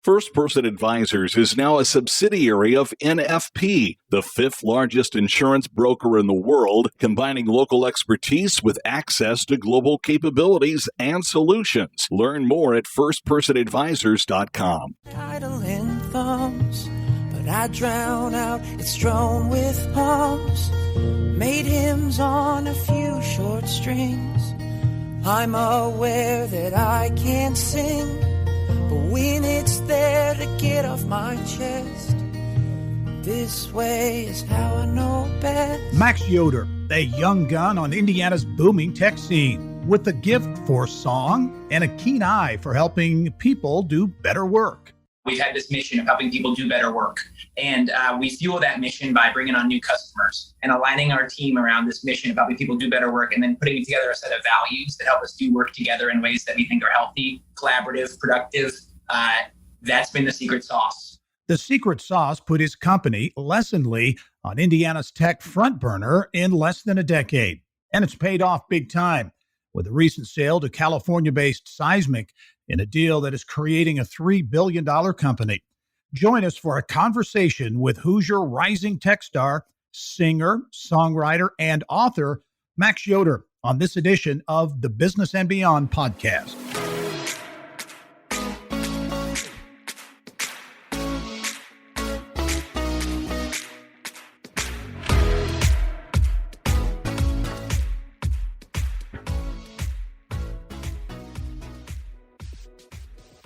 First Person Advisors is now a subsidiary of NFP, the fifth largest insurance broker in the world, combining local expertise with access to global capabilities and solutions. Learn more at firstpersonadvisors.com. Idle in thumbs, but I drown out, it's strewn with hums. Made hymns on a few short strings. I'm aware that I can't sing, but when it's there to get off my chest, this way is how I know best. Max Yoder, a young gun on Indiana's booming tech scene, with a gift for song and a keen eye for helping people do better work. We've had this mission of helping people do better work. And we fuel that mission by bringing on new customers and aligning our team around this mission of helping people do better work, and then putting together a set of values that help us do work together in ways that we think are healthy, collaborative, productive. That's been the secret sauce. The secret sauce put his company, Lessonly, on Indiana's tech front burner in less than a decade. And it's paid off big time with a recent sale to California-based Seismic in a deal that is creating a $3 billion company. Join us for a conversation with Hoosier rising tech star, singer, songwriter, and author Max Yoder on this edition of the Business and Beyond podcast.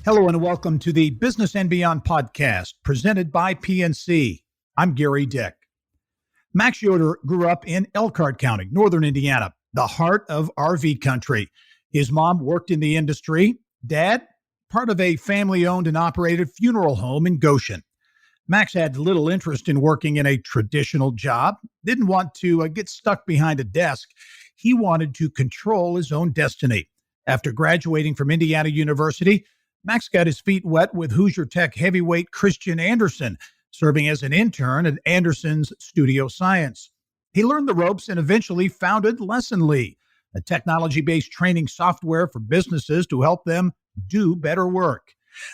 Hello and welcome to the Business and Beyond podcast presented by PNC. I'm Gary Dick. Max Yoder grew up in Elkhart County, northern Indiana, the heart of RV country. His mom worked in the industry. Dad, part of a family-owned and operated funeral home in Goshen. Max had little interest in working in a traditional job, didn't want to get stuck behind a desk. He wanted to control his own destiny. After graduating from Indiana University, Max got his feet wet with Hoosier Tech heavyweight Christian Anderson, serving as an intern at Anderson's Studio Science. He learned the ropes and eventually founded Lessonly, a technology-based training software for businesses to help them do better work.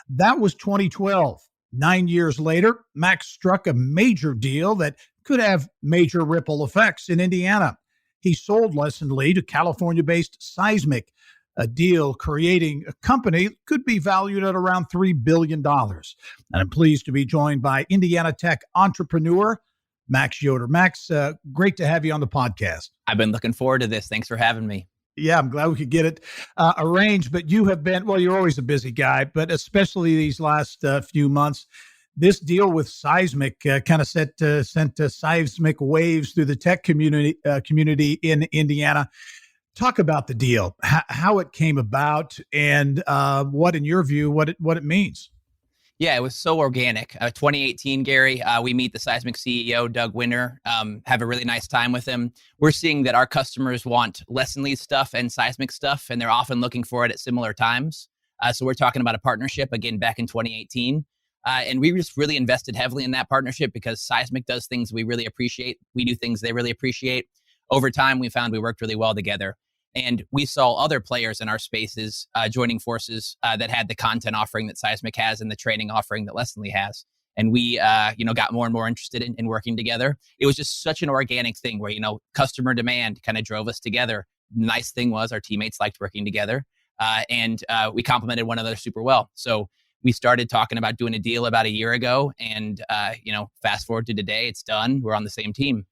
That was 2012. 9 years later, Max struck a major deal that could have major ripple effects in Indiana. He sold Lessonly to California-based Seismic, a deal creating a company that could be valued at around $3 billion. And I'm pleased to be joined by Indiana Tech entrepreneur, Max Yoder. Max, great to have you on the podcast. I've been looking forward to this. Thanks for having me. Yeah, I'm glad we could get it arranged, but you have been, well, you're always a busy guy, but especially these last few months, this deal with Seismic kind of sent seismic waves through the tech community in Indiana. Talk about the deal, how it came about, and what, in your view, what it means. Yeah, it was so organic. 2018, Gary, we meet the Seismic CEO, Doug Winter, have a really nice time with him. We're seeing that our customers want Lessonly stuff and Seismic stuff, and they're often looking for it at similar times. So we're talking about a partnership, again, back in 2018. And we just really invested heavily in that partnership because Seismic does things we really appreciate. We do things they really appreciate. Over time, we found we worked really well together. And we saw other players in our spaces joining forces that had the content offering that Seismic has and the training offering that Lessonly has. And we, got more and more interested in working together. It was just such an organic thing where, customer demand kind of drove us together. Nice thing was our teammates liked working together and we complemented one another super well. So we started talking about doing a deal about a year ago and, fast forward to today, it's done. We're on the same team.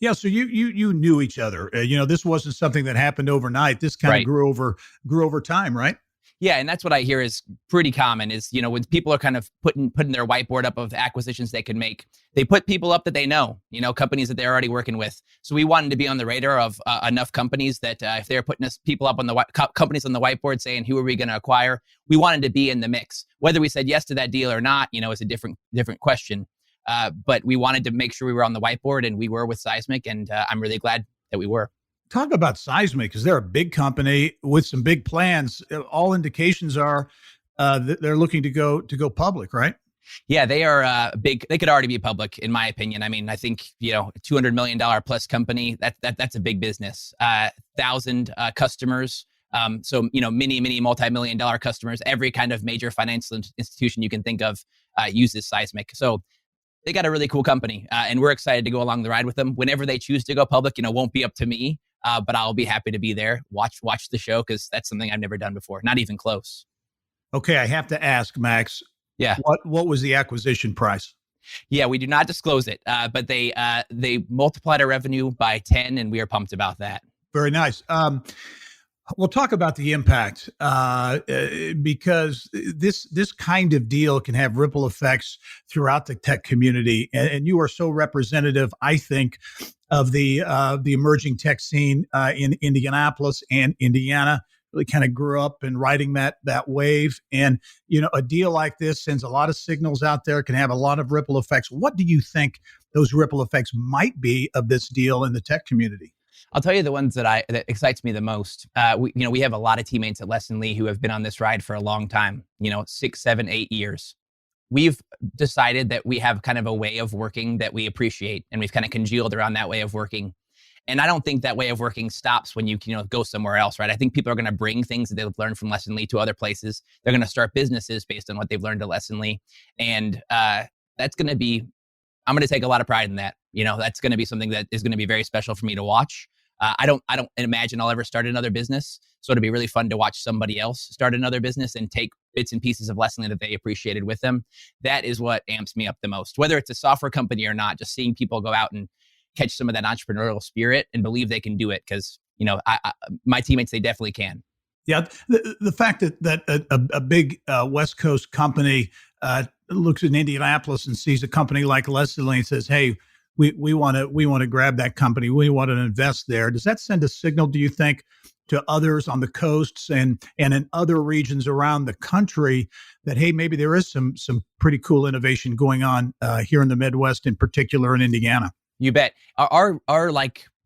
Yeah, so you knew each other. This wasn't something that happened overnight. This kind of grew over time, right? Yeah, and that's what I hear is pretty common is, when people are kind of putting their whiteboard up of acquisitions they can make, they put people up that they know, companies that they're already working with. So we wanted to be on the radar of enough companies that if they're putting people up on the companies on the whiteboard saying, who are we going to acquire? We wanted to be in the mix. Whether we said yes to that deal or not, is a different question. But we wanted to make sure we were on the whiteboard, and we were with Seismic, and I'm really glad that we were. Talk about Seismic, because they're a big company with some big plans. All indications are that they're looking to go public, right? Yeah, they are big. They could already be public, in my opinion. I mean, I think, a $200 million plus company, that's a big business. 1,000 customers, So, many multi-million dollar customers, every kind of major financial institution you can think of uses Seismic. So they got a really cool company, and we're excited to go along the ride with them. Whenever they choose to go public, won't be up to me, but I'll be happy to be there. Watch the show, because that's something I've never done before, not even close. Okay, I have to ask, Max. Yeah. What was the acquisition price? Yeah, we do not disclose it, but they multiplied our revenue by 10, and we are pumped about that. Very nice. We'll talk about the impact because this kind of deal can have ripple effects throughout the tech community, and you are so representative, I think, of the emerging tech scene in Indianapolis and Indiana. Really kind of grew up in riding that wave, and a deal like this sends a lot of signals out there, can have a lot of ripple effects. What do you think those ripple effects might be of this deal in the tech community? I'll tell you the ones that excites me the most. We have a lot of teammates at Lesson Lee who have been on this ride for a long time, 6, 7, 8 years. We've decided that we have kind of a way of working that we appreciate, and we've kind of congealed around that way of working. And I don't think that way of working stops when you go somewhere else, right? I think people are going to bring things that they've learned from Lesson Lee to other places. They're going to start businesses based on what they've learned at Lesson Lee. And that's going to be, I'm going to take a lot of pride in that. That's going to be something that is going to be very special for me to watch. I don't imagine I'll ever start another business. So it'll be really fun to watch somebody else start another business and take bits and pieces of Lesson Lee that they appreciated with them. That is what amps me up the most, whether it's a software company or not. Just seeing people go out and catch some of that entrepreneurial spirit and believe they can do it, because my teammates, they definitely can. Yeah, the fact that a big West Coast company looks at Indianapolis and sees a company like Lesson Lee and says, "Hey, we want to grab that company. We want to invest there." Does that send a signal, do you think, to others on the coasts and in other regions around the country that, hey, maybe there is some pretty cool innovation going on here in the Midwest, in particular in Indiana? You bet. Our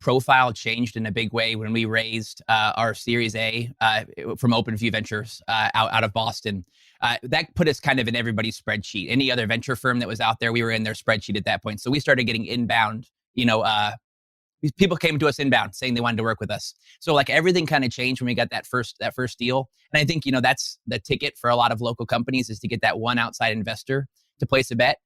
profile changed in a big way when we raised our Series A from OpenView Ventures out of Boston. That put us kind of in everybody's spreadsheet. Any other venture firm that was out there, we were in their spreadsheet at that point. So we started getting inbound, people came to us inbound saying they wanted to work with us. So everything kind of changed when we got that first deal. And I think, that's the ticket for a lot of local companies, is to get that one outside investor to place a bet.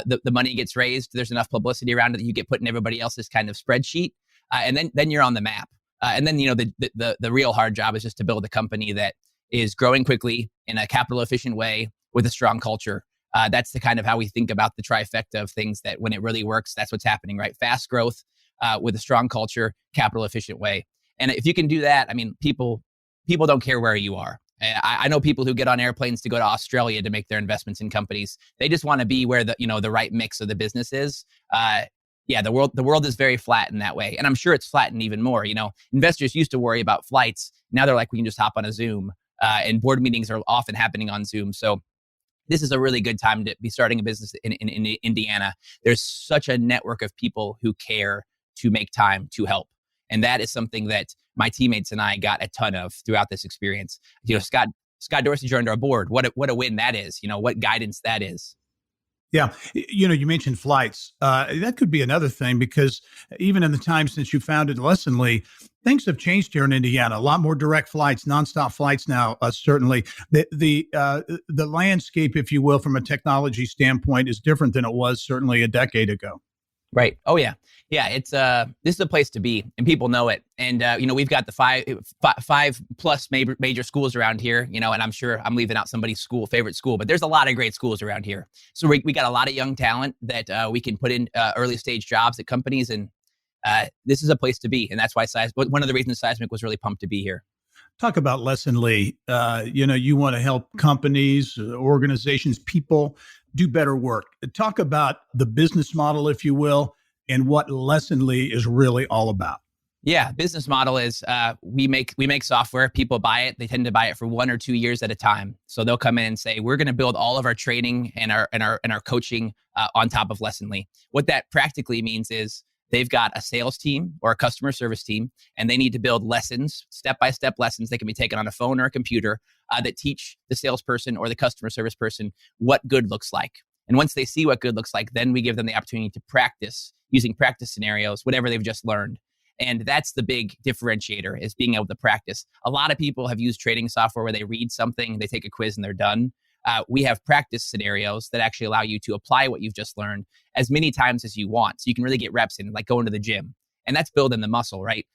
The money gets raised. There's enough publicity around it that you get put in everybody else's kind of spreadsheet. And then you're on the map. And then, the real hard job is just to build a company that is growing quickly in a capital efficient way with a strong culture. That's the kind of how we think about the trifecta of things, that when it really works, that's what's happening, right? Fast growth with a strong culture, capital efficient way. And if you can do that, people don't care where you are. I know people who get on airplanes to go to Australia to make their investments in companies. They just want to be where the right mix of the business is. The world is very flat in that way. And I'm sure it's flattened even more. Investors used to worry about flights. Now they're like, we can just hop on a Zoom, and board meetings are often happening on Zoom. So this is a really good time to be starting a business in Indiana. There's such a network of people who care to make time to help. And that is something that my teammates and I got a ton of throughout this experience. Scott Dorsey joined our board. What a win that is. What guidance that is. Yeah. You mentioned flights. That could be another thing, because even in the time since you founded Lesson Lee, things have changed here in Indiana. A lot more direct flights, nonstop flights now, certainly. The landscape, if you will, from a technology standpoint is different than it was certainly a decade ago. Right. Oh, yeah. Yeah. It's this is a place to be, and people know it. And, we've got the five plus major schools around here, and I'm sure I'm leaving out somebody's favorite school, but there's a lot of great schools around here. So we got a lot of young talent that we can put in early stage jobs at companies. And this is a place to be. And that's why one of the reasons Seismic was really pumped to be here. Talk about Lesson Lee. You want to help companies, organizations, people do better work. Talk about the business model, if you will, and what Lesson Lee is really all about. Yeah, business model is we make software. People buy it. They tend to buy it for 1 or 2 years at a time. So they'll come in and say, we're going to build all of our training and our coaching on top of Lesson Lee. What that practically means is they've got a sales team or a customer service team, and they need to build lessons, step-by-step lessons. They can be taken on a phone or a computer that teach the salesperson or the customer service person what good looks like. And once they see what good looks like, then we give them the opportunity to practice using practice scenarios, whatever they've just learned. And that's the big differentiator, is being able to practice. A lot of people have used training software where they read something, they take a quiz, and they're done. We have practice scenarios that actually allow you to apply what you've just learned as many times as you want. So you can really get reps in, like going to the gym. And that's building the muscle, right?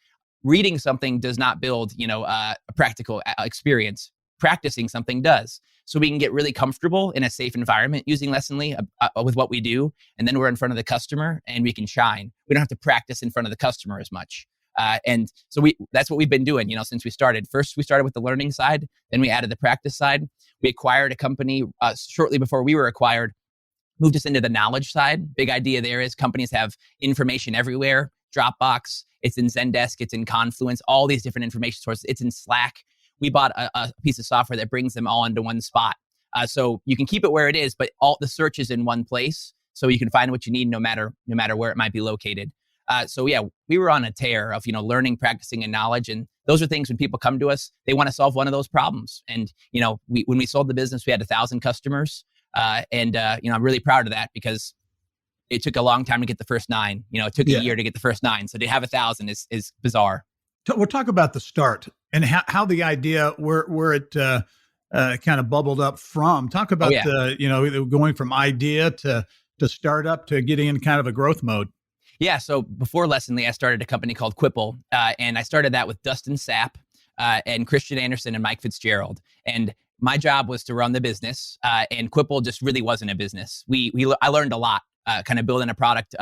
Reading something does not build, a practical experience. Practicing something does. So we can get really comfortable in a safe environment using Lessonly with what we do. And then we're in front of the customer and we can shine. We don't have to practice in front of the customer as much. And so that's what we've been doing, since we started. First, we started with the learning side. Then we added the practice side. We acquired a company shortly before we were acquired, moved us into the knowledge side. Big idea there is companies have information everywhere. Dropbox, it's in Zendesk, it's in Confluence, all these different information sources. It's in Slack. We bought a piece of software that brings them all into one spot. So you can keep it where it is, but all the search is in one place. So you can find what you need no matter where it might be located. So yeah, we were on a tear of, learning, practicing, and knowledge. And those are things when people come to us, they want to solve one of those problems. And, when we sold the business, we had 1,000 customers. I'm really proud of that because it took a long time to get the first 9. It took a year to get the first 9. So to have 1,000 is bizarre. We'll talk about the start and how the idea, where it kind of bubbled up from. Talk about, going from idea to startup to getting in kind of a growth mode. Yeah. So before Lessonly, I started a company called Quipple, and I started that with Dustin Sapp and Christian Anderson and Mike Fitzgerald. And my job was to run the business, and Quipple just really wasn't a business. I learned a lot, kind of building a product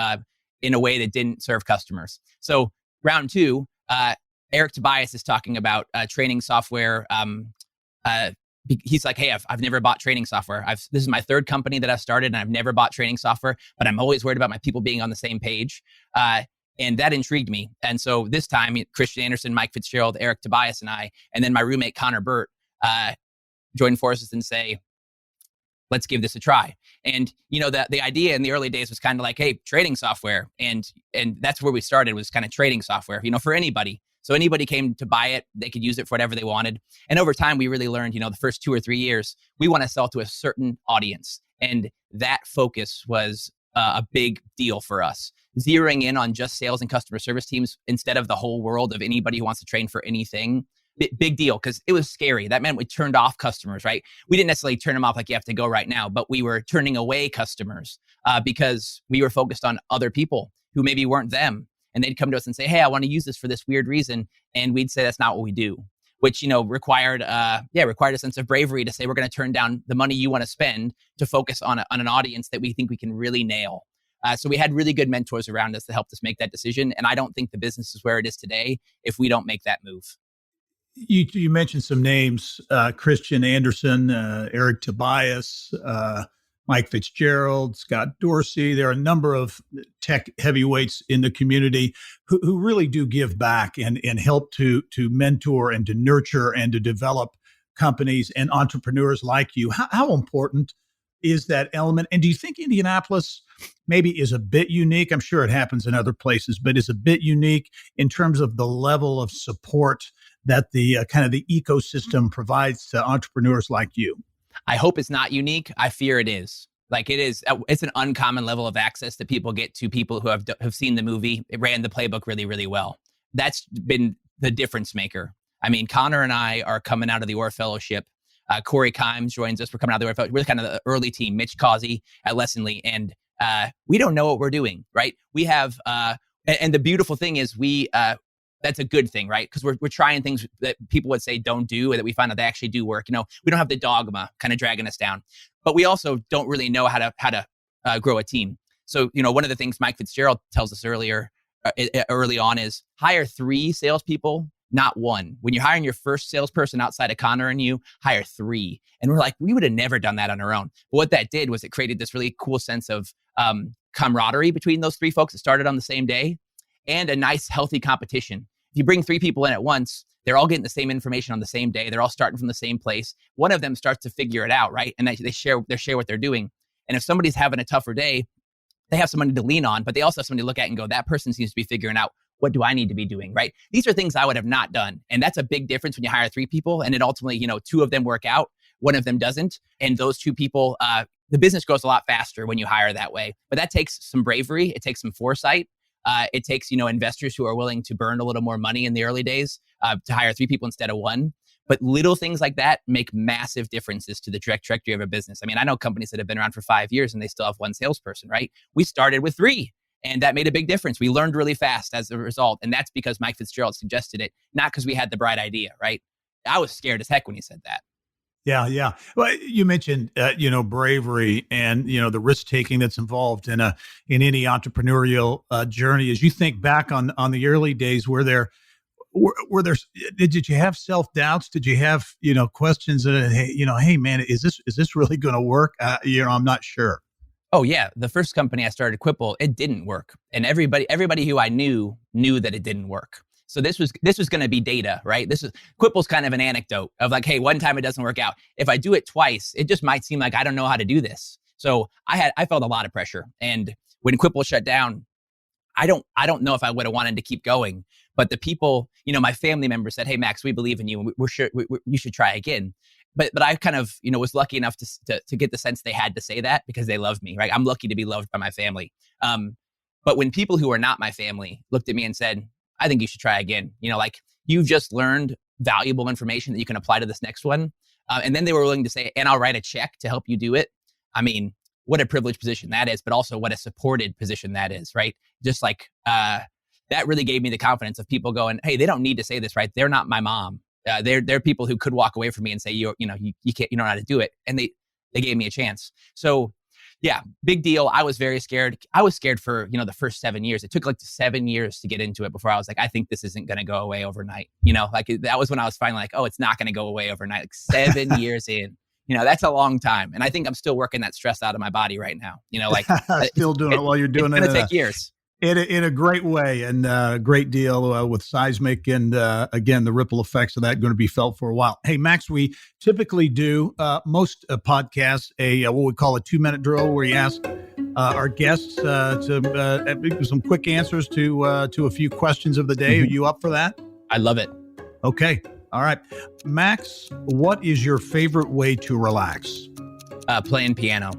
in a way that didn't serve customers. So round 2, Eric Tobias is talking about training software. He's like, hey, I've never bought training software. This is my 3rd company that I've started, and I've never bought training software, but I'm always worried about my people being on the same page. And that intrigued me. And so this time, Christian Anderson, Mike Fitzgerald, Eric Tobias, and I, and then my roommate, Connor Burt, joined forces and say, let's give this a try. And, the idea in the early days was kind of like, hey, trading software. And that's where we started, was kind of trading software, for anybody. So anybody came to buy it, they could use it for whatever they wanted. And over time, we really learned, the first 2 or 3 years, we want to sell to a certain audience. And that focus was a big deal for us. Zeroing in on just sales and customer service teams instead of the whole world of anybody who wants to train for anything. Big deal, because it was scary. That meant we turned off customers, right? We didn't necessarily turn them off like you have to go right now, but we were turning away customers because we were focused on other people who maybe weren't them. And they'd come to us and say, hey, I want to use this for this weird reason. And we'd say, that's not what we do, which, required a sense of bravery to say, we're going to turn down the money you want to spend to focus on an audience that we think we can really nail. So we had really good mentors around us that helped us make that decision. And I don't think the business is where it is today if we don't make that move. You mentioned some names, Christian Anderson, Eric Tobias, Mike Fitzgerald, Scott Dorsey. There are a number of tech heavyweights in the community who really do give back and help to mentor and to nurture and to develop companies and entrepreneurs like you. How important is that element? And do you think Indianapolis maybe is a bit unique? I'm sure it happens in other places, but is a bit unique in terms of the level of support that the kind of the ecosystem provides to entrepreneurs like you? I hope it's not unique. I fear it is. Like it is, it's an uncommon level of access that people get to people who have seen the movie. It ran the playbook really, really well. That's been the difference maker. I mean, Connor and I are coming out of the Orr Fellowship. Corey Kimes joins us. We're coming out of the Orr Fellowship. We're kind of the early team, Mitch Causey at Lessonly. And we don't know what we're doing, right? We have, and the beautiful thing is that's a good thing, right? Because we're trying things that people would say don't do, and that we find out they actually do work. We don't have the dogma kind of dragging us down, but we also don't really know how to grow a team. So, one of the things Mike Fitzgerald tells us early on is hire 3 salespeople, not 1. When you're hiring your first salesperson outside of Connor and you, hire 3. And we're like, we would have never done that on our own. But what that did was it created this really cool sense of camaraderie between those 3 folks that started on the same day, and a nice, healthy competition. If you bring 3 people in at once, they're all getting the same information on the same day. They're all starting from the same place. One of them starts to figure it out, right? And they share what they're doing. And if somebody's having a tougher day, they have somebody to lean on, but they also have somebody to look at and go, that person seems to be figuring out, what do I need to be doing, right? These are things I would have not done. And that's a big difference when you hire 3 people. And then ultimately, 2 of them work out, 1 of them doesn't. And those 2 people, the business grows a lot faster when you hire that way. But that takes some bravery. It takes some foresight. It takes, investors who are willing to burn a little more money in the early days to hire 3 people instead of 1. But little things like that make massive differences to the direct trajectory of a business. I mean, I know companies that have been around for 5 years and they still have 1 salesperson, right? We started with 3. And that made a big difference. We learned really fast as a result. And that's because Mike Fitzgerald suggested it, not because we had the bright idea, right? I was scared as heck when he said that. Yeah. Well, you mentioned, bravery and, the risk taking that's involved in any entrepreneurial journey. As you think back on the early days, did you have self-doubts? Did you have, questions that, hey man, is this really going to work? I'm not sure. Oh yeah. The first company I started, Quipple, it didn't work. And everybody who I knew that it didn't work. So this was going to be data, right? Quipple's kind of an anecdote of like, hey, one time it doesn't work out. If I do it twice, it just might seem like I don't know how to do this. So I felt a lot of pressure. And when Quipple shut down, I don't know if I would have wanted to keep going. But the people, my family members said, hey, Max, we believe in you. We're sure you should try again. But I kind of, was lucky enough to get the sense they had to say that because they love me, right? I'm lucky to be loved by my family. But when people who are not my family looked at me and said, I think you should try again, like you've just learned valuable information that you can apply to this next one. And then they were willing to say, and I'll write a check to help you do it. I mean, what a privileged position that is, but also what a supported position that is, right? Just like that really gave me the confidence of people going, hey, they don't need to say this, right? They're not my mom. They're people who could walk away from me and say, you can't, you don't know how to do it. And they gave me a chance. So yeah, big deal. I was very scared. I was scared for, the first 7 years. It took like 7 years to get into it before I was like, I think this isn't going to go away overnight. That was when I was finally like, oh, it's not going to go away overnight. Like 7 years in, that's a long time. And I think I'm still working that stress out of my body right now. Still doing it while you're doing it. It's going to take years. In a great way, and a great deal with seismic, and again, the ripple effects of that going to be felt for a while. Hey, Max, we typically do most podcasts what we call a 2-minute drill, where you ask our guests to some quick answers to a few questions of the day. Are you up for that? I love it. Okay, all right, Max. What is your favorite way to relax? Playing piano.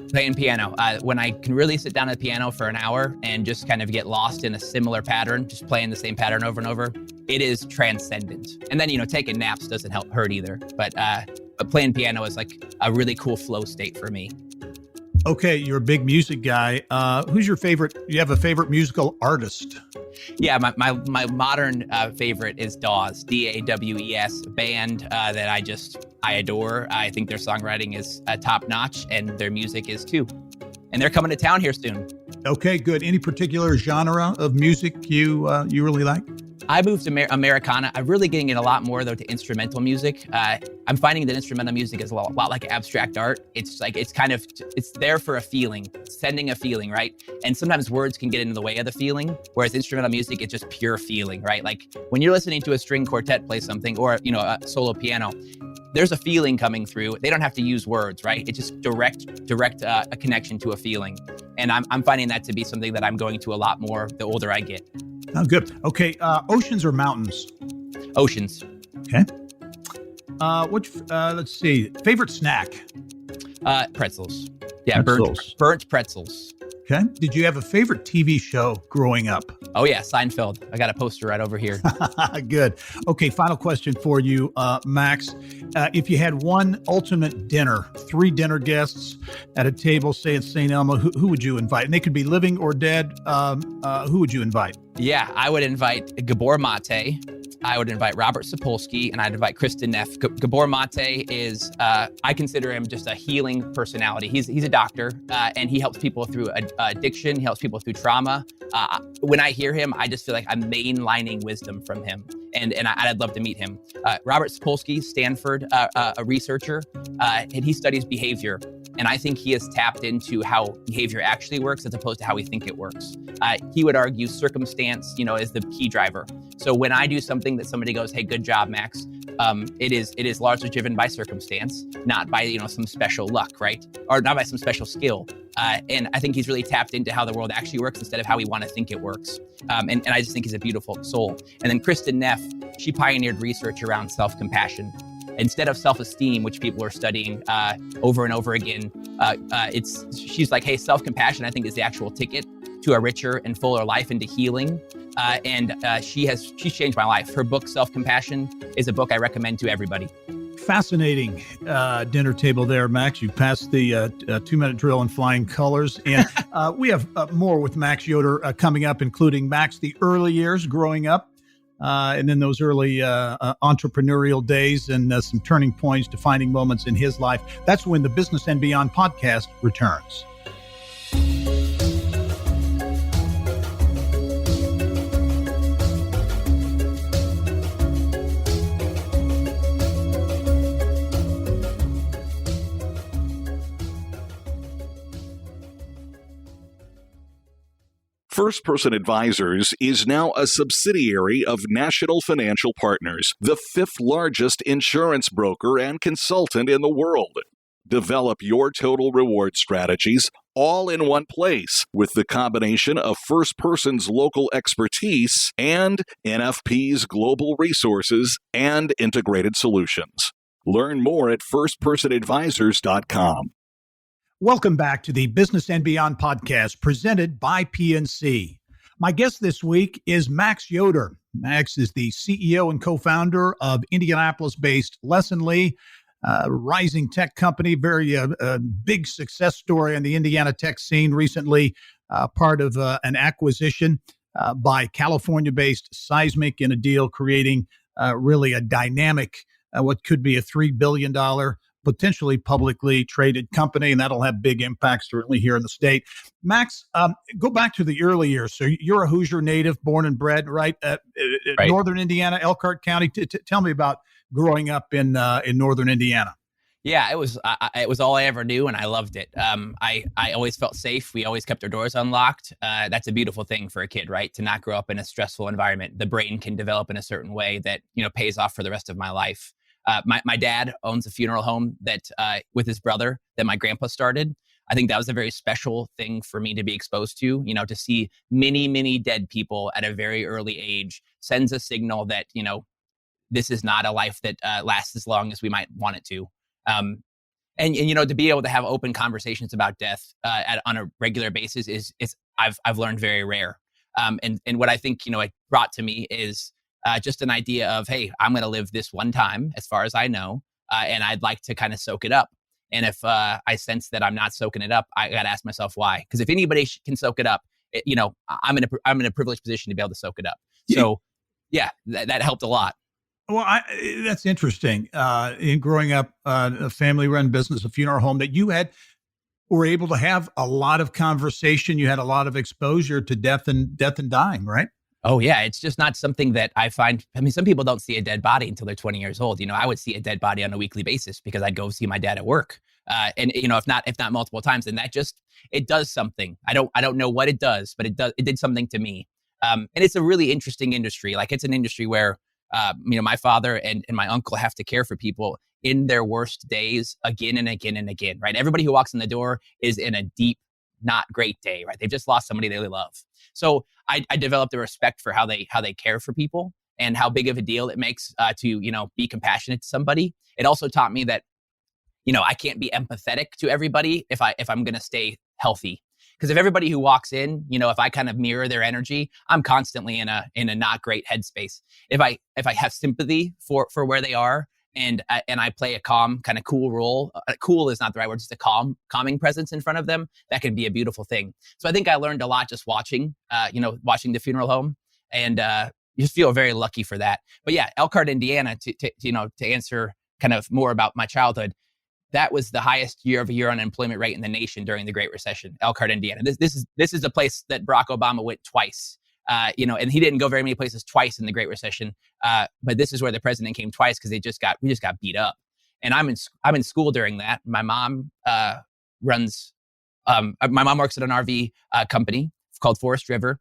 Playing piano. When I can really sit down at the piano for an hour and just kind of get lost in a similar pattern, just playing the same pattern over and over, it is transcendent. And then, taking naps doesn't hurt either. But playing piano is like a really cool flow state for me. Okay, you're a big music guy. Who's your favorite? You have a favorite musical artist? Yeah, my modern favorite is Dawes, DAWES, a band that I adore. I think their songwriting is top notch, and their music is too. And they're coming to town here soon. Okay, good. Any particular genre of music you really like? I moved to Americana. I'm really getting in a lot more, though, to instrumental music. I'm finding that instrumental music is a lot like abstract art. It's there for a feeling, sending a feeling, right? And sometimes words can get into the way of the feeling, whereas instrumental music is just pure feeling, right? Like when you're listening to a string quartet play something, or a solo piano, there's a feeling coming through. They don't have to use words, right? It's just direct a connection to a feeling. And I'm finding that to be something that I'm going to a lot more the older I get. Oh, good. Okay. Oceans or mountains? Oceans. Okay. Let's see. Favorite snack? Pretzels. Yeah, pretzels. Burnt pretzels. Okay. Did you have a favorite TV show growing up? Oh, yeah. Seinfeld. I got a poster right over here. Good. Okay. Final question for you, Max. If you had one ultimate dinner, 3 dinner guests at a table, say at St. Elmo, who would you invite? And they could be living or dead. Who would you invite? Yeah, I would invite Gabor Mate. I would invite Robert Sapolsky, and I'd invite Kristen Neff. Gabor Mate is, I consider him just a healing personality. He's a doctor, and he helps people through addiction. He helps people through trauma. When I hear him, I just feel like I'm mainlining wisdom from him, and I'd love to meet him. Robert Sapolsky, Stanford, a researcher, and he studies behavior. And I think he has tapped into how behavior actually works as opposed to how we think it works. He would argue circumstance, is the key driver. So when I do something that somebody goes, hey, good job, Max, it is largely driven by circumstance, not by, some special luck, right? Or not by some special skill. And I think he's really tapped into how the world actually works instead of how we want to think it works. And I just think he's a beautiful soul. And then Kristen Neff, she pioneered research around self-compassion. Instead of self-esteem, which people are studying over and over again, she's like, hey, self-compassion, I think, is the actual ticket to a richer and fuller life, into healing. She's changed my life. Her book, Self-Compassion, is a book I recommend to everybody. Fascinating dinner table there, Max. You passed the 2-minute drill in flying colors. And we have more with Max Yoder coming up, including Max, the early years growing up, and then those early entrepreneurial days and some turning points, defining moments in his life. That's when the Business and Beyond podcast returns. First Person Advisors is now a subsidiary of National Financial Partners, the 5th largest insurance broker and consultant in the world. Develop your total reward strategies all in one place with the combination of First Person's local expertise and NFP's global resources and integrated solutions. Learn more at firstpersonadvisors.com. Welcome back to the Business and Beyond podcast presented by PNC. My guest this week is Max Yoder. Max is the CEO and co-founder of Indianapolis-based Lessonly, rising tech company, very big success story on the Indiana tech scene recently, part of an acquisition by California-based Seismic in a deal creating really a dynamic, what could be a $3 billion potentially publicly traded company, and that'll have big impacts certainly here in the state. Max, go back to the early years. So you're a Hoosier native, born and bred, right? Right. Northern Indiana, Elkhart County. Tell me about growing up in Northern Indiana. Yeah, it was all I ever knew, and I loved it. I always felt safe. We always kept our doors unlocked. That's a beautiful thing for a kid, right? To not grow up in a stressful environment. The brain can develop in a certain way that pays off for the rest of my life. My dad owns a funeral home that with his brother that my grandpa started. I think that was a very special thing for me to be exposed to. To see many, many dead people at a very early age sends a signal that, this is not a life that lasts as long as we might want it to. And to be able to have open conversations about death on a regular basis is I've learned very rare. And what I think, it brought to me is just an idea of, hey, I'm going to live this one time, as far as I know, and I'd like to kind of soak it up. And if I sense that I'm not soaking it up, I got to ask myself why. Because if anybody can soak it up, I'm in a privileged position to be able to soak it up. So, yeah, that helped a lot. Well, that's interesting. In growing up, a family-run business, a funeral home, that you were able to have a lot of conversation. You had a lot of exposure to death and dying, right? Oh, yeah. It's just not something that I find. I mean, some people don't see a dead body until they're 20 years old. I would see a dead body on a weekly basis because I'd go see my dad at work. And if not multiple times, and that it does something. I don't know what it does, but it did something to me. And it's a really interesting industry. Like, it's an industry where, my father and my uncle have to care for people in their worst days again and again and again, right? Everybody who walks in the door is in a deep, not great day, right? They've just lost somebody they really love. So I developed a respect for how they care for people and how big of a deal it makes to be compassionate to somebody. It also taught me that I can't be empathetic to everybody if I'm going to stay healthy. Because if everybody who walks in, if I kind of mirror their energy, I'm constantly in a not great headspace. If I have sympathy for where they are, and I play a calm, kind of cool role. Cool is not the right word, just a calming presence in front of them. That can be a beautiful thing. So I think I learned a lot just watching the funeral home, and you just feel very lucky for that. But yeah, Elkhart, Indiana, to answer kind of more about my childhood, that was the highest year-over-year unemployment rate in the nation during the Great Recession. Elkhart, Indiana. This is a place that Barack Obama went twice. And he didn't go very many places twice in the Great Recession. But this is where the president came twice because we just got beat up. And I'm in school during that. My mom works at an RV company called Forest River.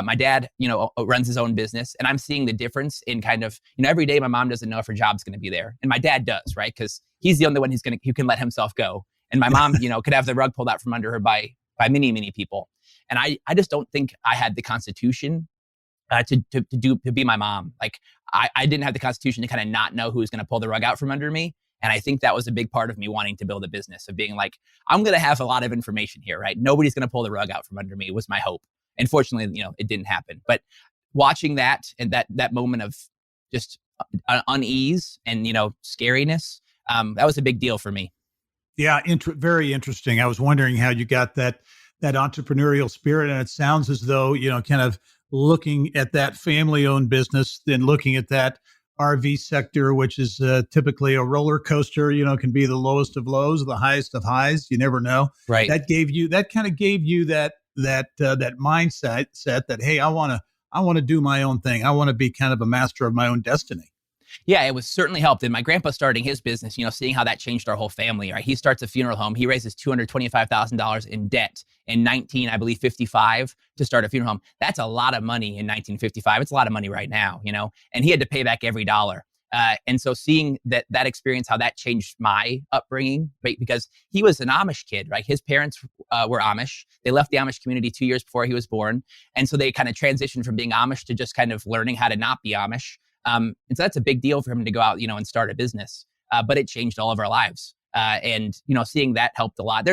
My dad, runs his own business, and I'm seeing the difference in kind of, every day my mom doesn't know if her job's going to be there, and my dad does, right? Because he's the only one who can let himself go. And my mom, could have the rug pulled out from under her by many, many people. And I just don't think I had the constitution to be my mom. Like, I didn't have the constitution to kind of not know who was going to pull the rug out from under me. And I think that was a big part of me wanting to build a business, of being like, I'm going to have a lot of information here, right? Nobody's going to pull the rug out from under me, was my hope. And fortunately, it didn't happen. But watching that and that moment of just unease and, scariness, that was a big deal for me. Yeah, very interesting. I was wondering how you got that entrepreneurial spirit, and it sounds as though kind of looking at that family-owned business, then looking at that RV sector, which is typically a roller coaster. Can be the lowest of lows, the highest of highs. You never know. Right. That kind of gave you that mindset that, hey, I want to do my own thing. I want to be kind of a master of my own destiny. Yeah, it was certainly helped. And my grandpa starting his business, seeing how that changed our whole family, right? He starts a funeral home. He raises $225,000 in debt in 1955 to start a funeral home. That's a lot of money in 1955. It's a lot of money right now, and he had to pay back every dollar. And so seeing that experience, how that changed my upbringing, right? Because he was an Amish kid, right? His parents were Amish. They left the Amish community 2 years before he was born. And so they kind of transitioned from being Amish to just kind of learning how to not be Amish. And so that's a big deal for him to go out, and start a business. But it changed all of our lives. And, seeing that helped a lot.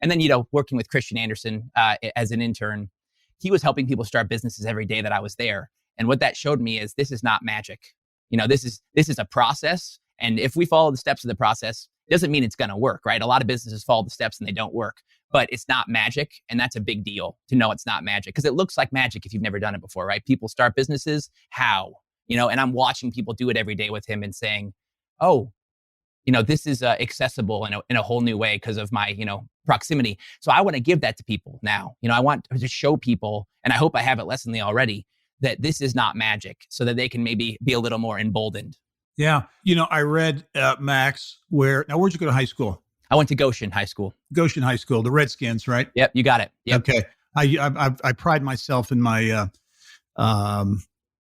And then, working with Christian Anderson as an intern, he was helping people start businesses every day that I was there. And what that showed me is this is not magic. This is a process. And if we follow the steps of the process, it doesn't mean it's going to work, right? A lot of businesses follow the steps and they don't work, but it's not magic. And that's a big deal to know it's not magic, because it looks like magic if you've never done it before, right? People start businesses. How? And I'm watching people do it every day with him and saying, oh, this is accessible in a whole new way because of my, proximity. So I want to give that to people now. I want to show people, and I hope I have it lessonly already, that this is not magic, so that they can maybe be a little more emboldened. Yeah. I read, Max, where'd you go to high school? I went to Goshen High School. Goshen High School, the Redskins, right? Yep, you got it. Yep. Okay. I pride myself in my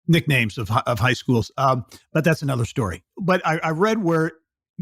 nicknames of high schools, but that's another story. But I read where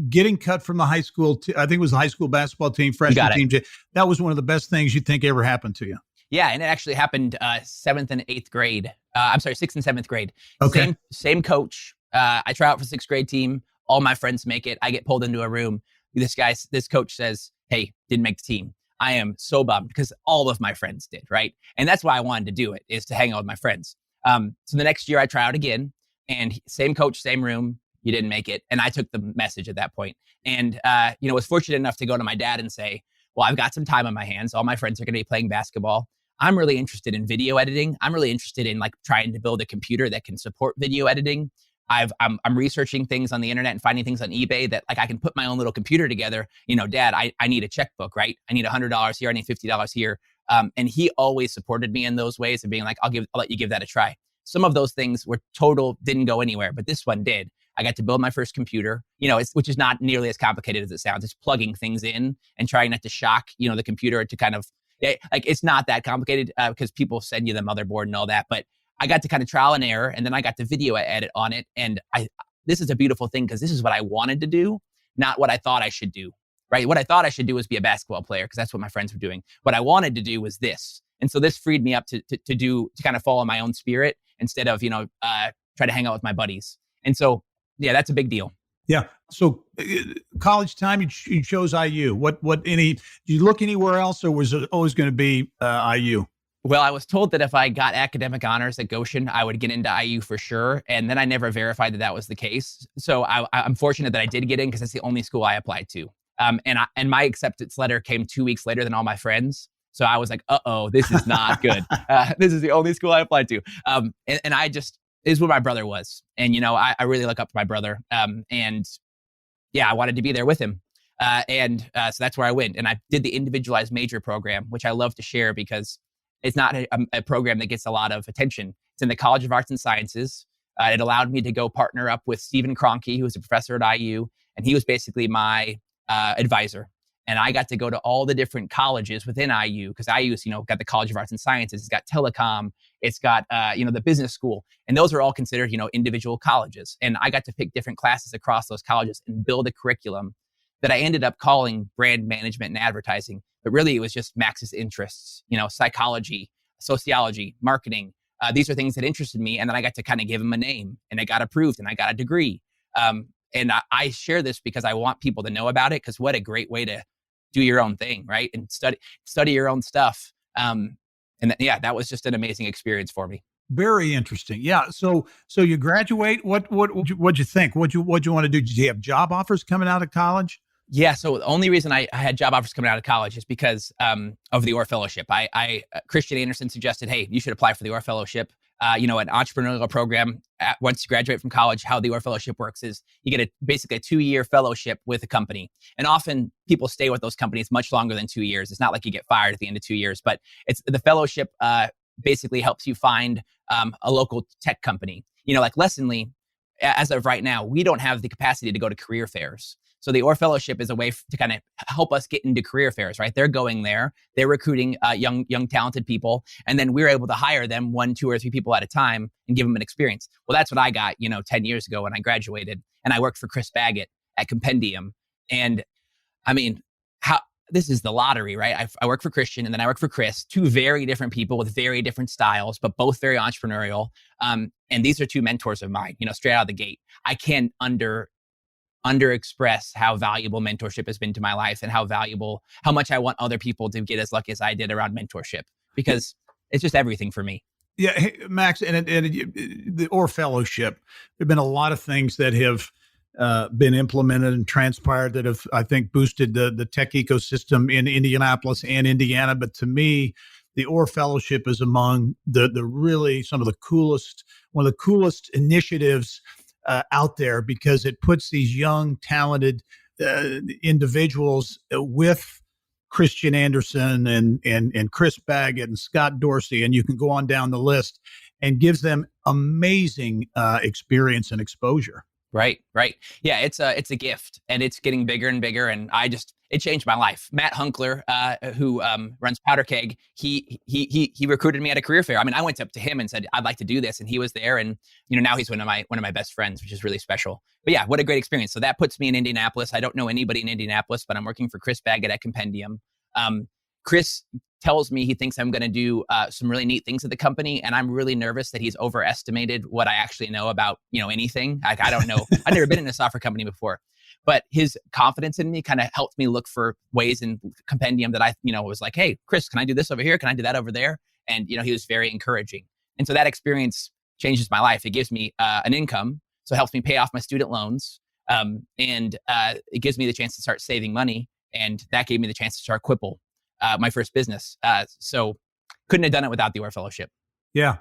getting cut from the high school, I think it was the high school basketball team, freshman team, that was one of the best things you'd think ever happened to you. Yeah, and it actually happened 7th and 8th grade. 6th and 7th grade. Okay. Same coach. I try out for 6th grade team. All my friends make it. I get pulled into a room. This coach says, hey, didn't make the team. I am so bummed because all of my friends did, right? And that's why I wanted to do it, is to hang out with my friends. So the next year I try out again, and same coach, same room, you didn't make it. And I took the message at that point. And, was fortunate enough to go to my dad and say, well, I've got some time on my hands. All my friends are going to be playing basketball. I'm really interested in video editing. I'm really interested in trying to build a computer that can support video editing. I'm researching things on the internet and finding things on eBay that I can put my own little computer together. Dad, I need a checkbook, right? I need $100 here. I need $50 here. And he always supported me in those ways of being like, I'll let you give that a try. Some of those things were didn't go anywhere, but this one did. I got to build my first computer, which is not nearly as complicated as it sounds. It's plugging things in and trying not to shock, the computer to kind of, it's not that complicated because people send you the motherboard and all that. But I got to kind of trial and error, and then I got to video edit on it. And this is a beautiful thing because this is what I wanted to do, not what I thought I should do, right? What I thought I should do was be a basketball player because that's what my friends were doing. What I wanted to do was this. And so this freed me up to kind of follow my own spirit instead of, try to hang out with my buddies. And so, yeah, that's a big deal. Yeah. So college time, you chose IU. Did you look anywhere else, or was it always going to be IU? Well, I was told that if I got academic honors at Goshen, I would get into IU for sure. And then I never verified that was the case. So I'm fortunate that I did get in because that's the only school I applied to. And my acceptance letter came 2 weeks later than all my friends. So I was like, this is not good. This is the only school I applied to. And I just, is where my brother was. And, I really look up to my brother. And yeah, I wanted to be there with him. So that's where I went. And I did the individualized major program, which I love to share because it's not a program that gets a lot of attention. It's in the College of Arts and Sciences. It allowed me to go partner up with Stephen Kroenke, who was a professor at IU. And he was basically my advisor. And I got to go to all the different colleges within IU because IU's, got the College of Arts and Sciences. It's got telecom. It's got, the business school. And those are all considered, individual colleges. And I got to pick different classes across those colleges and build a curriculum that I ended up calling brand management and advertising. But really, it was just Max's interests, psychology, sociology, marketing. These are things that interested me. And then I got to kind of give them a name, and it got approved, and I got a degree. And I share this because I want people to know about it, because what a great way to do your own thing, right? And study your own stuff. And that was just an amazing experience for me. Very interesting. Yeah. So you graduate. What'd you think? What'd you want to do? Did you have job offers coming out of college? Yeah. So the only reason I had job offers coming out of college is because of the Orr Fellowship. Christian Anderson suggested, hey, you should apply for the Orr Fellowship. An entrepreneurial program. Once you graduate from college, how the Orr Fellowship works is you get basically a 2-year fellowship with a company. And often people stay with those companies much longer than 2 years. It's not like you get fired at the end of 2 years, but it's the fellowship basically helps you find a local tech company. Like Lessonly, as of right now, we don't have the capacity to go to career fairs. So the Orr Fellowship is a way to kind of help us get into career fairs, right? They're going there, they're recruiting young, talented people, and then we're able to hire them 1, 2, or 3 people at a time and give them an experience. Well, that's what I got, 10 years ago when I graduated, and I worked for Chris Baggett at Compendium. And I mean, this is the lottery, right? I work for Christian, and then I work for Chris, 2 very different people with very different styles, but both very entrepreneurial. And these are 2 mentors of mine, straight out of the gate. I can't underexpress how valuable mentorship has been to my life, and how much I want other people to get as lucky as I did around mentorship, because it's just everything for me. Yeah, hey, Max, and the Orr Fellowship, there have been a lot of things that have been implemented and transpired that have, I think, boosted the tech ecosystem in Indianapolis and Indiana. But to me, the Orr Fellowship is among the really one of the coolest initiatives out there, because it puts these young, talented individuals with Christian Anderson and Chris Baggett and Scott Dorsey, and you can go on down the list, and gives them amazing experience and exposure. Right. Yeah, it's a gift, and it's getting bigger and bigger. And it changed my life. Matt Hunkler, who runs Powder Keg, he recruited me at a career fair. I mean, I went up to him and said, I'd like to do this, and he was there. And now he's one of my best friends, which is really special. But yeah, what a great experience. So that puts me in Indianapolis. I don't know anybody in Indianapolis, but I'm working for Chris Baggett at Compendium. Chris tells me he thinks I'm going to do some really neat things at the company, and I'm really nervous that he's overestimated what I actually know about anything. I don't know. I've never been in a software company before, but his confidence in me kind of helped me look for ways in Compendium that I was like, hey, Chris, can I do this over here? Can I do that over there? And he was very encouraging, and so that experience changes my life. It gives me an income, so it helps me pay off my student loans, and it gives me the chance to start saving money, and that gave me the chance to start Quipple, my first business. So couldn't have done it without the Orr Fellowship. Yeah.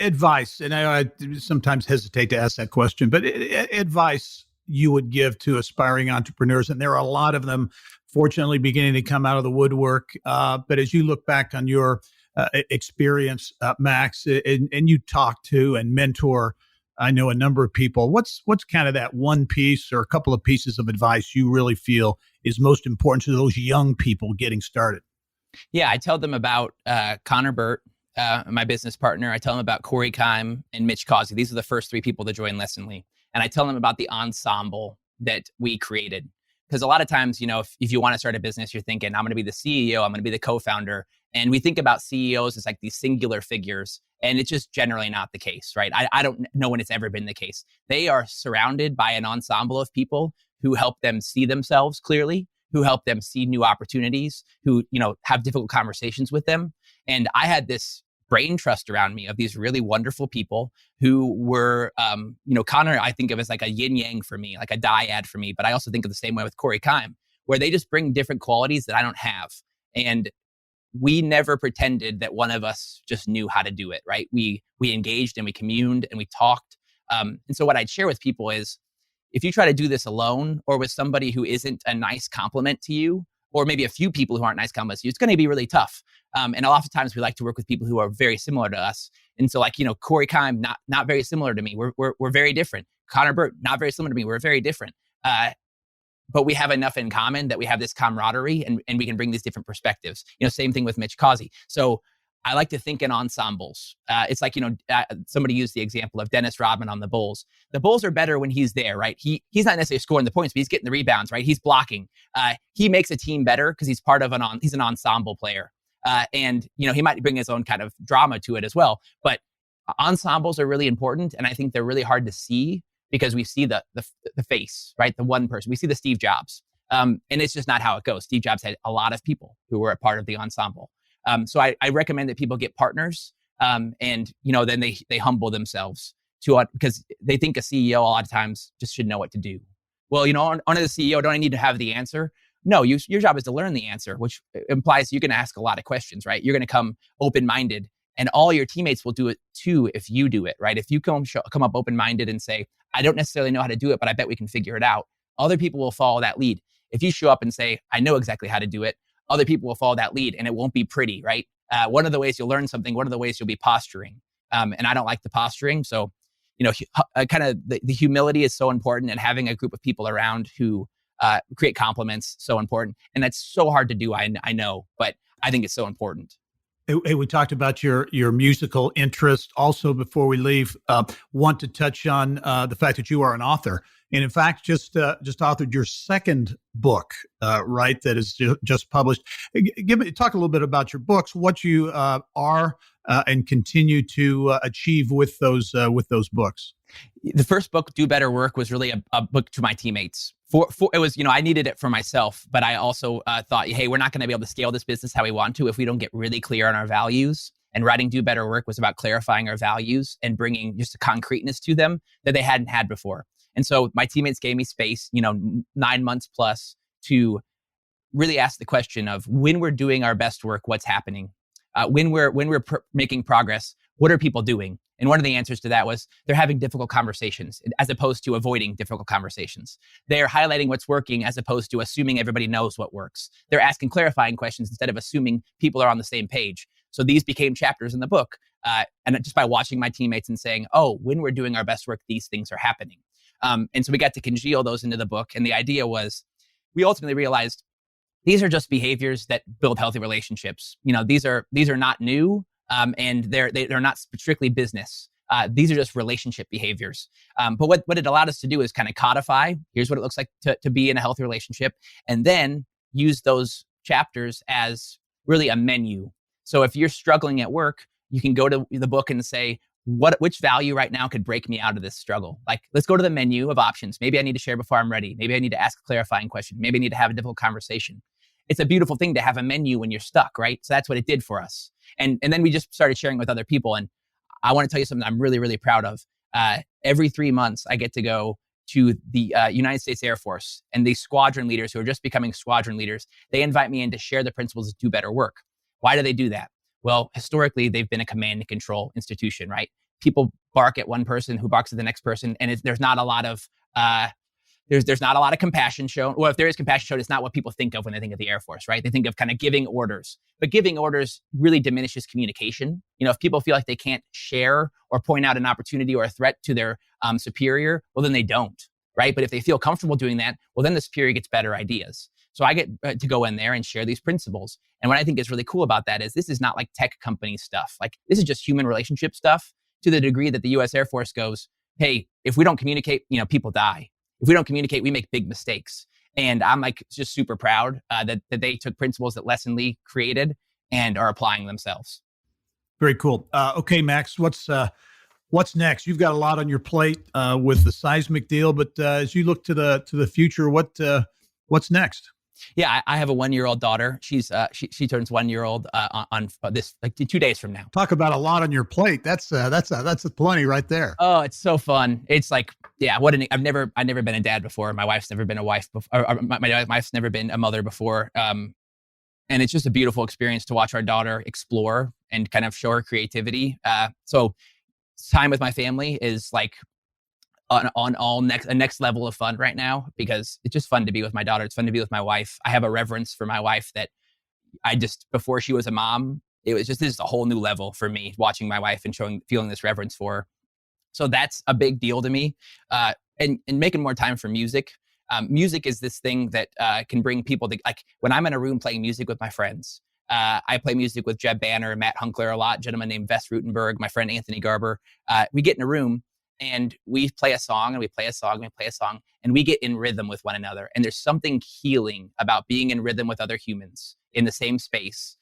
Advice, and I sometimes hesitate to ask that question, but advice you would give to aspiring entrepreneurs, and there are a lot of them, fortunately, beginning to come out of the woodwork. But as you look back on your experience, Max, and you talk to and mentor, I know, a number of people, what's kind of that one piece or a couple of pieces of advice you really feel is most important to those young people getting started? Yeah, I tell them about Connor Burt, my business partner. I tell them about Corey Keim and Mitch Causey. These are the first 3 people to join Lessonly. And I tell them about the ensemble that we created. Because a lot of times, if you want to start a business, you're thinking, I'm going to be the CEO, I'm going to be the co-founder. And we think about CEOs as like these singular figures. And it's just generally not the case, right? I don't know when it's ever been the case. They are surrounded by an ensemble of people who help them see themselves clearly, who help them see new opportunities, who, have difficult conversations with them. And I had this brain trust around me of these really wonderful people who were, Connor, I think of as like a yin yang for me, like a dyad for me. But I also think of the same way with Corey Keim, where they just bring different qualities that I don't have. And we never pretended that one of us just knew how to do it, right? We engaged and we communed and we talked. And so what I'd share with people is, if you try to do this alone or with somebody who isn't a nice compliment to you, or maybe a few people who aren't nice compliments to you, it's going to be really tough. And a lot of times we like to work with people who are very similar to us. And so Corey Keim, not very similar to me. We're very different. Connor Burt, not very similar to me. We're very different. But we have enough in common that we have this camaraderie and we can bring these different perspectives. Same thing with Mitch Causey. So I like to think in ensembles. It's like, somebody used the example of Dennis Rodman on the Bulls. The Bulls are better when he's there, right? He's not necessarily scoring the points, but he's getting the rebounds, right? He's blocking. He makes a team better because he's part of he's an ensemble player. And he might bring his own kind of drama to it as well. But ensembles are really important. And I think they're really hard to see because we see the face, right? The one person. We see the Steve Jobs. And it's just not how it goes. Steve Jobs had a lot of people who were a part of the ensemble. So I recommend that people get partners, and then they humble themselves because they think a CEO a lot of times just should know what to do. Well, on the CEO, don't I need to have the answer? No, your job is to learn the answer, which implies you're going to ask a lot of questions, right? You're going to come open-minded, and all your teammates will do it too if you do it, right? If you come up open-minded and say, I don't necessarily know how to do it, but I bet we can figure it out, other people will follow that lead. If you show up and say, I know exactly how to do it, other people will follow that lead, and it won't be pretty, right? One of the ways you'll learn something, one of the ways you'll be posturing. And I don't like the posturing. So, kind of the humility is so important, and having a group of people around who create compliments so important. And that's so hard to do, I know, but I think it's so important. Hey, we talked about your musical interest. Also, before we leave, want to touch on the fact that you are an author, and in fact, just authored your second book, right? That is just published. Talk a little bit about your books, what you are and continue to achieve with those books. The first book, Do Better Work, was really a book to my teammates. It was, I needed it for myself, but I also thought, hey, we're not going to be able to scale this business how we want to if we don't get really clear on our values. And writing Do Better Work was about clarifying our values and bringing just a concreteness to them that they hadn't had before. And so my teammates gave me space, 9 months plus, to really ask the question of, when we're doing our best work, what's happening? When we're making progress, what are people doing? And one of the answers to that was they're having difficult conversations as opposed to avoiding difficult conversations. They're highlighting what's working as opposed to assuming everybody knows what works. They're asking clarifying questions instead of assuming people are on the same page. So these became chapters in the book. And just by watching my teammates and saying, oh, when we're doing our best work, these things are happening. And so we got to congeal those into the book. And the idea was, we ultimately realized these are just behaviors that build healthy relationships. These are not new. And they're not strictly business. These are just relationship behaviors. But what it allowed us to do is kind of codify, here's what it looks like to be in a healthy relationship, and then use those chapters as really a menu. So if you're struggling at work, you can go to the book and say, which value right now could break me out of this struggle? Like, let's go to the menu of options. Maybe I need to share before I'm ready. Maybe I need to ask a clarifying question. Maybe I need to have a difficult conversation. It's a beautiful thing to have a menu when you're stuck, right? So that's what it did for us. And then we just started sharing with other people. And I want to tell you something I'm really, really proud of. Every 3 months, I get to go to the United States Air Force, and these squadron leaders who are just becoming squadron leaders, they invite me in to share the principles of Do Better Work. Why do they do that? Well, historically, they've been a command and control institution, right? People bark at one person who barks at the next person, and there's not a lot of there's not a lot of compassion shown. Well, if there is compassion shown, it's not what people think of when they think of the Air Force, right? They think of kind of giving orders. But giving orders really diminishes communication. If people feel like they can't share or point out an opportunity or a threat to their superior, well, then they don't, right? But if they feel comfortable doing that, well, then the superior gets better ideas. So I get to go in there and share these principles. And what I think is really cool about that is this is not like tech company stuff. Like, this is just human relationship stuff, to the degree that the U.S. Air Force goes, hey, if we don't communicate, people die. If we don't communicate, we make big mistakes. And I'm just super proud that they took principles that Lesson Lee created and are applying themselves. Very cool. Okay, Max, what's next? You've got a lot on your plate with the seismic deal, but as you look to the future, what's next? Yeah, I have a 1-year-old daughter. She turns 1 year old on this 2 days from now. Talk about a lot on your plate. That's plenty right there. Oh, it's so fun. It's I've never been a dad before. My wife's never been a wife before. My wife's never been a mother before. And it's just a beautiful experience to watch our daughter explore and kind of show her creativity. So time with my family is a next level of fun right now, because it's just fun to be with my daughter. It's fun to be with my wife. I have a reverence for my wife that before she was a mom, this is a whole new level for me, watching my wife and feeling this reverence for her. So that's a big deal to me. And making more time for music. Music is this thing that can bring people to, when I'm in a room playing music with my friends, I play music with Jeb Banner, Matt Hunkler a lot, a gentleman named Vess Rutenberg, my friend Anthony Garber. We get in a room and we play a song and we play a song and we play a song and we get in rhythm with one another. And there's something healing about being in rhythm with other humans in the same space.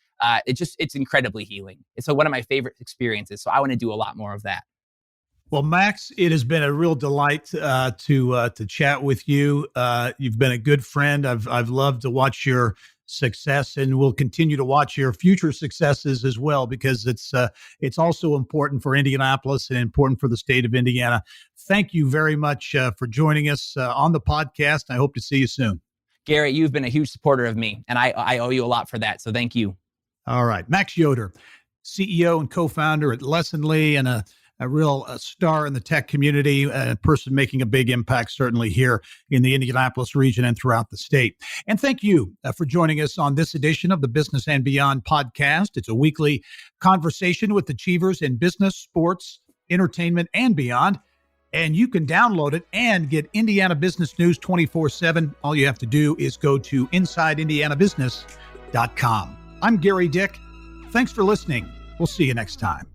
It's incredibly healing. It's one of my favorite experiences. So I want to do a lot more of that. Well, Max, it has been a real delight to chat with you. You've been a good friend. I've loved to watch your success, and we'll continue to watch your future successes as well, because it's also important for Indianapolis and important for the state of Indiana. Thank you very much for joining us on the podcast. I hope to see you soon. Gary, you've been a huge supporter of me, and I owe you a lot for that. So thank you. All right. Max Yoder, CEO and co-founder at Lessonly, and a real star in the tech community, a person making a big impact, certainly here in the Indianapolis region and throughout the state. And thank you for joining us on this edition of the Business and Beyond podcast. It's a weekly conversation with achievers in business, sports, entertainment, and beyond. And you can download it and get Indiana business news 24/7. All you have to do is go to InsideIndianaBusiness.com. I'm Gary Dick. Thanks for listening. We'll see you next time.